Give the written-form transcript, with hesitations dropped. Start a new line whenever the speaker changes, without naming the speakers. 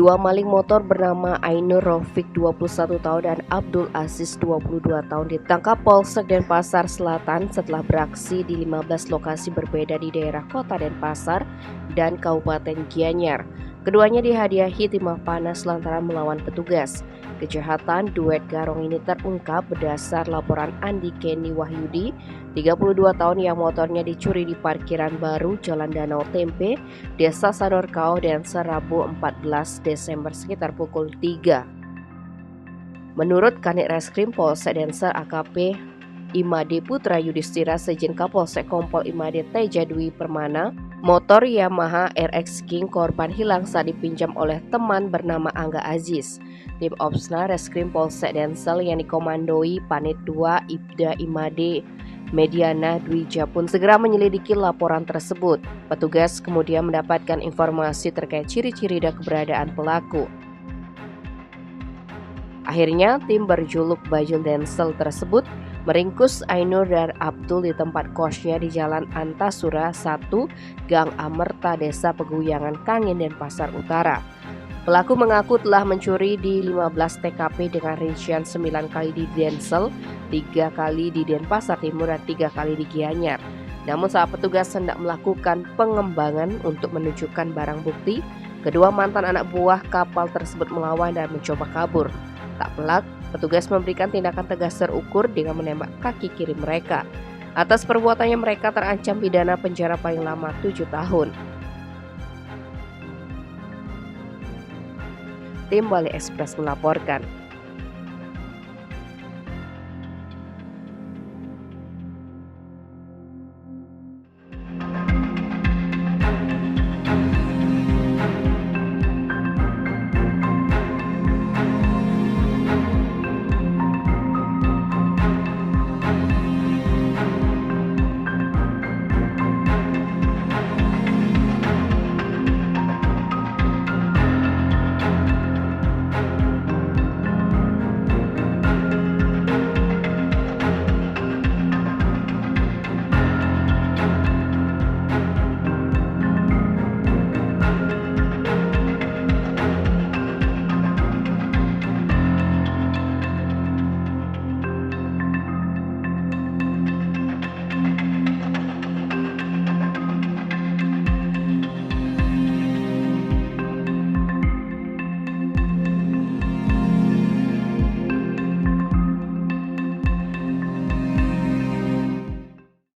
Dua maling motor bernama Ainur Rafiq 21 tahun dan Abdul Aziz 22 tahun ditangkap Polsek Denpasar Selatan setelah beraksi di 15 lokasi berbeda di daerah Kota Denpasar dan Kabupaten Gianyar. Keduanya dihadiahi timah panas lantaran melawan petugas. Kejahatan duet garong ini terungkap berdasar laporan Andi Kenny Wahyudi, 32 tahun yang motornya dicuri di parkiran baru Jalan Danau Tempe, Desa Sadorkau, Denpasar Rabu 14 Desember sekitar pukul 3. Menurut Kanit Reskrim Polsek Denpasar AKP Imade Putra Yudhistira Sejen Kapolsek Kompol Imade Teja Dwi Permana, motor Yamaha RX King korban hilang saat dipinjam oleh teman bernama Angga Aziz. Tim Opsna Reskrim Polsek Denpasar yang dikomandoi Panit 2 Ibda Imade Mediana Dwija pun segera menyelidiki laporan tersebut. Petugas kemudian mendapatkan informasi terkait ciri-ciri dan keberadaan pelaku. Akhirnya, tim berjuluk Bajul Denpasar tersebut meringkus Ainur dan Abdul di tempat kosnya di Jalan Antasura 1, Gang Amerta, Desa Peguyangan Kangin, Denpasar Utara. Pelaku mengaku telah mencuri di 15 TKP dengan rincian 9 kali di Denpasar, 3 kali di Denpasar Timur, dan 3 kali di Gianyar. Namun saat petugas hendak melakukan pengembangan untuk menunjukkan barang bukti, kedua mantan anak buah kapal tersebut melawan dan mencoba kabur. Tak pelak, petugas memberikan tindakan tegas terukur dengan menembak kaki kiri mereka. Atas perbuatannya mereka terancam pidana penjara paling lama 7 tahun. Tim Bali Express melaporkan.